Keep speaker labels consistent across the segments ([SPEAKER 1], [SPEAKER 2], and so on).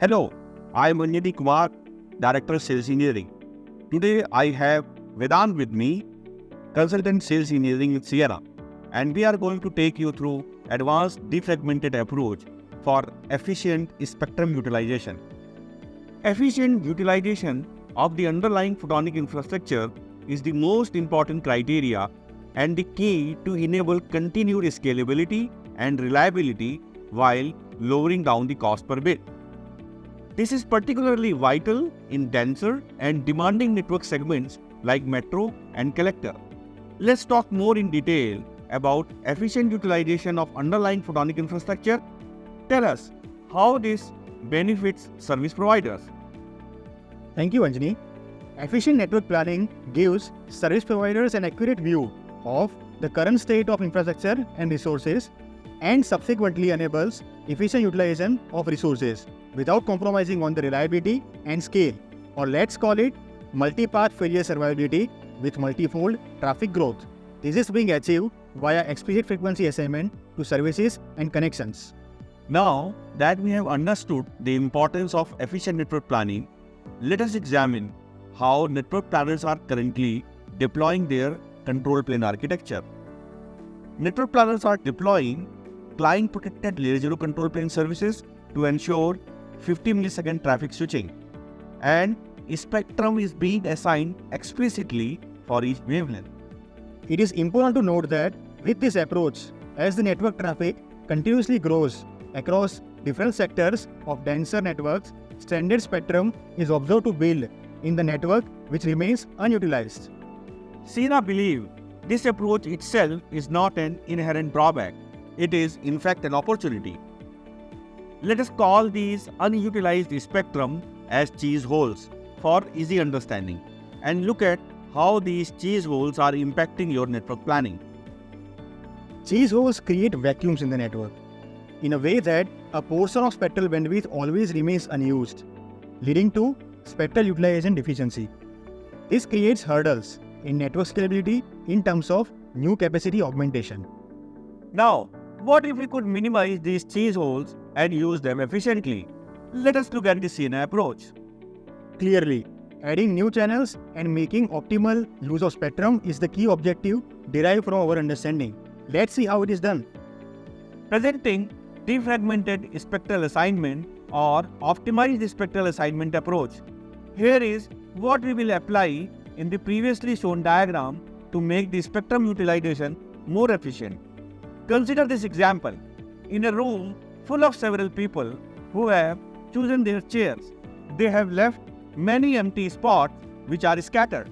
[SPEAKER 1] Hello, I am Anjani Kumar, Director Sales Engineering. Today I have Vedant with me, Consultant Sales Engineering with Ciena, and we are going to take you through advanced defragmented approach for efficient spectrum utilization. Efficient utilization of the underlying photonic infrastructure is the most important criteria and the key to enable continued scalability and reliability while lowering down the cost per bit. This is particularly vital in denser and demanding network segments like metro and collector. Let's talk more in detail about efficient utilization of underlying photonic infrastructure. Tell us how this benefits service providers.
[SPEAKER 2] Thank you, Anjani. Efficient network planning gives service providers an accurate view of the current state of infrastructure and resources and subsequently enables efficient utilization of resources without compromising on the reliability and scale, or let's call it multi-path failure survivability with multifold traffic growth. This is being achieved via explicit frequency assignment to services and connections.
[SPEAKER 1] Now that we have understood the importance of efficient network planning, let us examine how network planners are currently deploying their control plane architecture. Network planners are deploying client-protected layer 0 control plane services to ensure 50 millisecond traffic switching, and spectrum is being assigned explicitly for each wavelength.
[SPEAKER 2] It is important to note that with this approach, as the network traffic continuously grows across different sectors of denser networks, standard spectrum is observed to build in the network which remains unutilized.
[SPEAKER 1] Ciena believes this approach itself is not an inherent drawback. It is in fact an opportunity. Let us call these unutilized spectrum as cheese holes for easy understanding, and look at how these cheese holes are impacting your network planning.
[SPEAKER 2] Cheese holes create vacuums in the network in a way that a portion of spectral bandwidth always remains unused, leading to spectral utilization deficiency. This creates hurdles in network scalability in terms of new capacity augmentation.
[SPEAKER 1] Now, what if we could minimize these cheese holes and use them efficiently? Let us look at the Ciena approach.
[SPEAKER 2] Clearly, adding new channels and making optimal use of spectrum is the key objective derived from our understanding. Let's see how it is done.
[SPEAKER 1] Presenting defragmented spectral assignment or optimized spectral assignment approach. Here is what we will apply in the previously shown diagram to make the spectrum utilization more efficient. Consider this example. In a room full of several people who have chosen their chairs, they have left many empty spots which are scattered.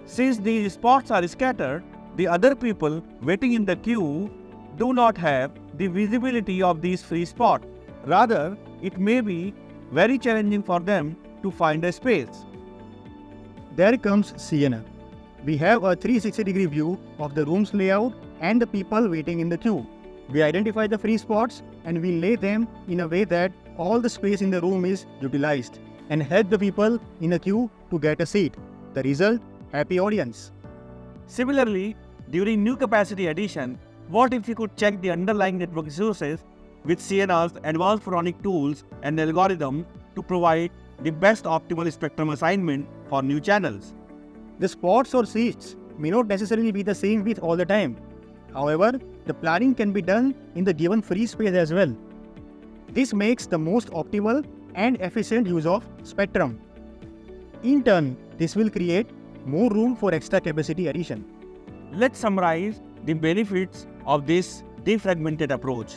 [SPEAKER 1] Since these spots are scattered, the other people waiting in the queue do not have the visibility of these free spots. Rather, it may be very challenging for them to find a space.
[SPEAKER 2] There comes Ciena. We have a 360-degree view of the room's layout and the people waiting in the queue. We identify the free spots and we lay them in a way that all the space in the room is utilized and help the people in a queue to get a seat. The result, happy audience.
[SPEAKER 1] Similarly, during new capacity addition, what if we could check the underlying network resources with Ciena's advanced photonic tools and algorithms to provide the best optimal spectrum assignment for new channels?
[SPEAKER 2] The spots or seats may not necessarily be the same width all the time. However, the planning can be done in the given free space as well. This makes the most optimal and efficient use of spectrum. In turn, this will create more room for extra capacity addition.
[SPEAKER 1] Let's summarize the benefits of this defragmented approach.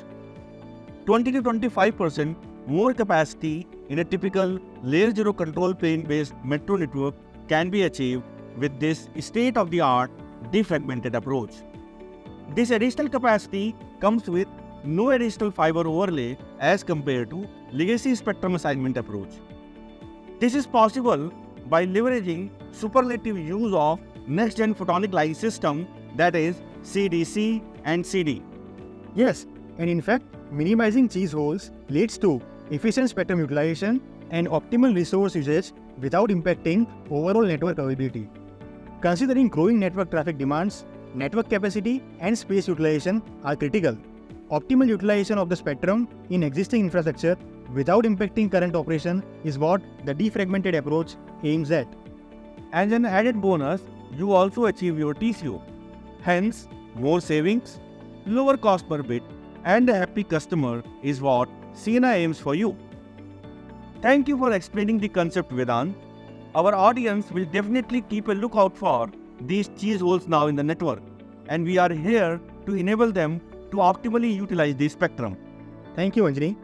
[SPEAKER 1] 20 to 25% more capacity in a typical layer 0 control plane based metro network can be achieved with this state-of-the-art defragmented approach. This additional capacity comes with no additional fiber overlay as compared to legacy spectrum assignment approach. This is possible by leveraging superlative use of next-gen photonic line system, that is CDC and CD.
[SPEAKER 2] Yes, and in fact, minimizing cheese holes leads to efficient spectrum utilization and optimal resource usage without impacting overall network availability. Considering growing network traffic demands, network capacity and space utilization are critical. Optimal utilization of the spectrum in existing infrastructure without impacting current operation is what the defragmented approach aims at.
[SPEAKER 1] As an added bonus, you also achieve your TCO. Hence, more savings, lower cost per bit, and a happy customer is what Ciena aims for you. Thank you for explaining the concept, Vedant. Our audience will definitely keep a lookout for these cheese holes now in the network, and we are here to enable them to optimally utilize the spectrum.
[SPEAKER 2] Thank you, Anjani.